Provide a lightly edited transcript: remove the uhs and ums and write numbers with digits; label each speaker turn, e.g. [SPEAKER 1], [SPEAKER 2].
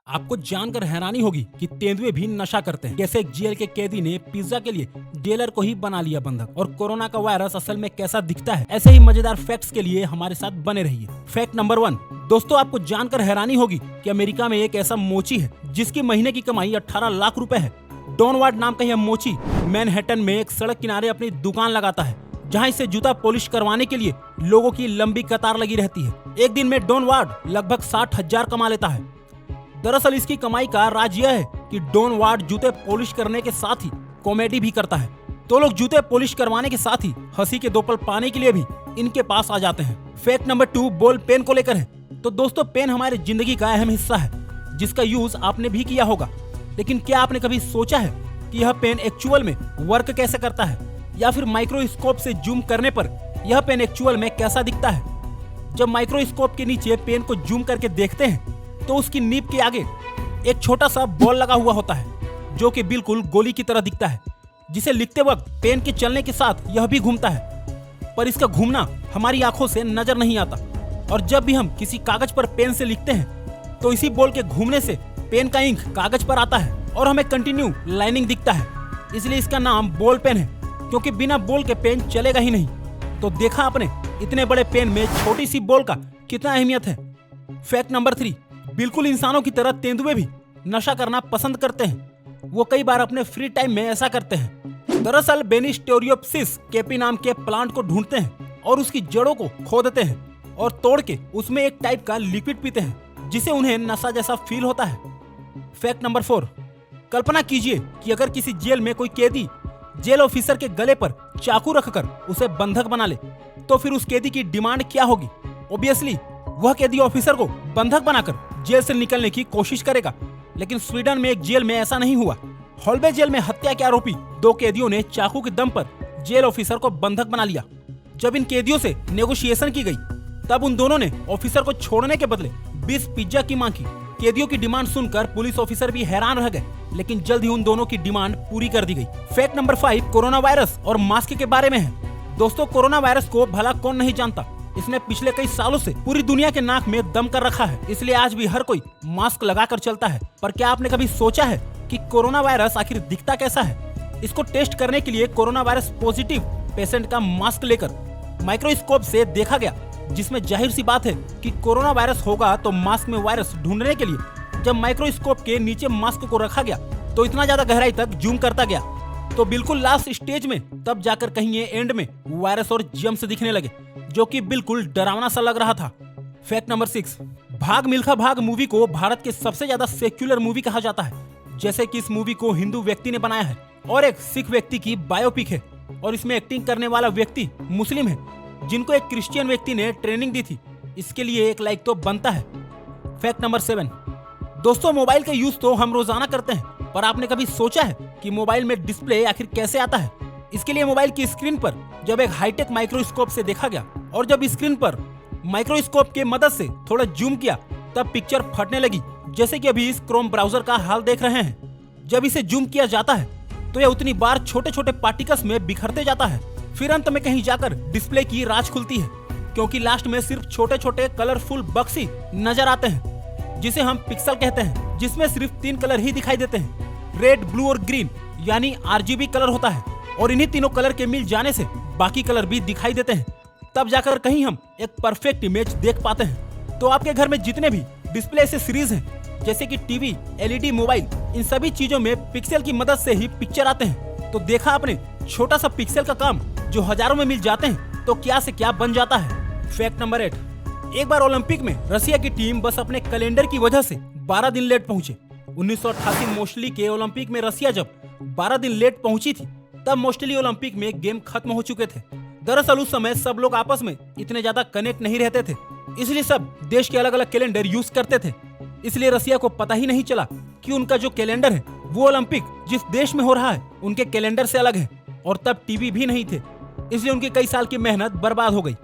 [SPEAKER 1] आपको जानकर हैरानी होगी कि तेंदुए भी नशा करते हैं। कैसे एक जेल के कैदी ने पिज्जा के लिए जेलर को ही बना लिया बंधक, और कोरोना का वायरस असल में कैसा दिखता है। ऐसे ही मजेदार फैक्ट्स के लिए हमारे साथ बने रहिए। फैक्ट नंबर 1, दोस्तों आपको जानकर हैरानी होगी कि अमेरिका में एक ऐसा मोची है जिसकी महीने की कमाई 18 लाख रुपए है। डॉन वार्ड नाम का यह मोची मैनहट्टन में एक सड़क किनारे अपनी दुकान लगाता है, जहां इसे जूता पॉलिश करवाने के लिए लोगों की लंबी कतार लगी रहती है। एक दिन में डॉन वार्ड लगभग 60,000 कमा लेता है। दरअसल इसकी कमाई का राज यह है कि डॉन वार्ड जूते पॉलिश करने के साथ ही कॉमेडी भी करता है, तो लोग जूते पॉलिश करवाने के साथ ही हंसी के दो पल पाने के लिए भी इनके पास आ जाते हैं। फैक्ट नंबर 2 बॉल पेन को लेकर है। तो दोस्तों पेन हमारे जिंदगी का अहम हिस्सा है, जिसका यूज आपने भी किया होगा, लेकिन क्या आपने कभी सोचा है कि यह पेन एक्चुअल में वर्क कैसे करता है, या फिर माइक्रोस्कोप से जूम करने पर यह पेन एक्चुअल में कैसा दिखता है। जब माइक्रोस्कोप के नीचे पेन को जूम करके देखते हैं तो उसकी नीब के आगे एक छोटा सा बॉल लगा हुआ होता है, जो कि बिल्कुल गोली की तरह दिखता है, जिसे लिखते वक्त पेन के चलने के साथ यह भी घूमता है, पर इसका घूमना हमारी आंखों से नजर नहीं आता। और जब भी हम किसी कागज पर पेन से लिखते हैं तो इसी बॉल के घूमने से पेन का इंक कागज पर आता है और हमें कंटिन्यू लाइनिंग दिखता है। इसलिए इसका नाम बॉल पेन है, क्योंकि बिना बॉल के पेन चलेगा ही नहीं। तो देखा आपने इतने बड़े पेन में छोटी सी बॉल का कितना अहमियत है। फैक्ट नंबर 3, बिल्कुल इंसानों की तरह तेंदुए भी नशा करना पसंद करते हैं। वो कई बार अपने फ्री टाइम में ऐसा करते हैं। दरअसल बेनिस्टेरियोप्सिस केपी नाम के प्लांट को ढूंढते हैं और उसकी जड़ों को खोदते हैं और तोड़ के उसमें एक टाइप का लिक्विड पीते हैं, जिसे उन्हें नशा जैसा फील होता है। फैक्ट नंबर 4, कल्पना कीजिए कि अगर किसी जेल में कोई कैदी जेल ऑफिसर के गले पर चाकू रखकर उसे बंधक बना ले, तो फिर उस कैदी की डिमांड क्या होगी। ऑब्वियसली वह कैदी ऑफिसर को बंधक बनाकर जेल से निकलने की कोशिश करेगा। लेकिन स्वीडन में एक जेल में ऐसा नहीं हुआ। हॉलबे जेल में हत्या के आरोपी 2 कैदियों ने चाकू के दम पर जेल ऑफिसर को बंधक बना लिया। जब इन कैदियों से नेगोशिएशन की गई, तब उन दोनों ने ऑफिसर को छोड़ने के बदले 20 पिज्जा की मांग की। कैदियों की डिमांड सुनकर पुलिस ऑफिसर भी हैरान रह गए, लेकिन जल्द ही उन दोनों की डिमांड पूरी कर दी गई। फैक्ट नंबर 5 कोरोना वायरस और मास्क के बारे में है। दोस्तों कोरोना वायरस को भला कौन नहीं जानता। इसने पिछले कई सालों से पूरी दुनिया के नाक में दम कर रखा है, इसलिए आज भी हर कोई मास्क लगाकर चलता है। पर क्या आपने कभी सोचा है कि कोरोना वायरस आखिर दिखता कैसा है? इसको टेस्ट करने के लिए कोरोना वायरस पॉजिटिव पेशेंट का मास्क लेकर माइक्रोस्कोप से देखा गया, जिसमें जाहिर सी बात है कि कोरोना वायरस होगा। तो मास्क में वायरस ढूंढने के लिए जब माइक्रोस्कोप के नीचे मास्क को रखा गया तो इतना ज्यादा गहराई तक जूम करता गया, तो बिल्कुल लास्ट स्टेज में तब जाकर कहीं ये एंड में वायरस और जर्म्स दिखने लगे, जो कि बिल्कुल डरावना सा लग रहा था। फैक्ट नंबर 6, भाग मिल्खा भाग मूवी को भारत के सबसे ज्यादा सेक्युलर मूवी कहा जाता है। जैसे कि इस मूवी को हिंदू व्यक्ति ने बनाया है और एक सिख व्यक्ति की बायोपिक है, और इसमें एक्टिंग करने वाला व्यक्ति मुस्लिम है, जिनको एक क्रिश्चियन व्यक्ति ने ट्रेनिंग दी थी। इसके लिए एक लाइक तो बनता है। फैक्ट नंबर 7, दोस्तों मोबाइल का यूज तो हम रोजाना करते हैं, पर आपने कभी सोचा है कि मोबाइल में डिस्प्ले आखिर कैसे आता है? इसके लिए मोबाइल की स्क्रीन पर जब एक हाईटेक माइक्रोस्कोप से देखा गया, और जब स्क्रीन पर माइक्रोस्कोप के मदद से थोड़ा जूम किया, तब पिक्चर फटने लगी, जैसे कि अभी इस क्रोम ब्राउजर का हाल देख रहे हैं। जब इसे जूम किया जाता है तो यह उतनी बार छोटे छोटे पार्टिकल्स में बिखरते जाता है, फिर अंत में कहीं जाकर डिस्प्ले की राज खुलती है, क्योंकि लास्ट में सिर्फ छोटे छोटे कलरफुल बक्स ही नजर आते हैं, जिसे हम पिक्सल कहते हैं, जिसमें सिर्फ 3 कलर ही दिखाई देते हैं, रेड, ब्लू और ग्रीन, यानी RGB कलर होता है। और इन्हीं तीनों कलर के मिल जाने से बाकी कलर भी दिखाई देते हैं, तब जाकर कहीं हम एक परफेक्ट इमेज देख पाते हैं। तो आपके घर में जितने भी डिस्प्ले से सीरीज हैं, जैसे कि टीवी, LED, मोबाइल, इन सभी चीजों में पिक्सल की मदद से ही पिक्चर आते हैं। तो देखा आपने छोटा सा पिक्सल का काम जो हजारों में मिल जाते हैं, तो क्या से क्या बन जाता है। फैक्ट नंबर 8, एक बार ओलंपिक में रसिया की टीम बस अपने कैलेंडर की वजह से 12 दिन लेट पहुंचे। 1988 मोस्टली के ओलंपिक में रसिया जब 12 दिन लेट पहुंची थी, तब मोस्टली ओलंपिक में गेम खत्म हो चुके थे। दरअसल उस समय सब लोग आपस में इतने ज्यादा कनेक्ट नहीं रहते थे, इसलिए सब देश के अलग अलग कैलेंडर यूज करते थे। इसलिए रसिया को पता ही नहीं चला कि उनका जो कैलेंडर है वो ओलंपिक जिस देश में हो रहा है उनके कैलेंडर से अलग है, और तब टीवी भी नहीं थे, इसलिए उनकी कई साल की मेहनत बर्बाद हो गई।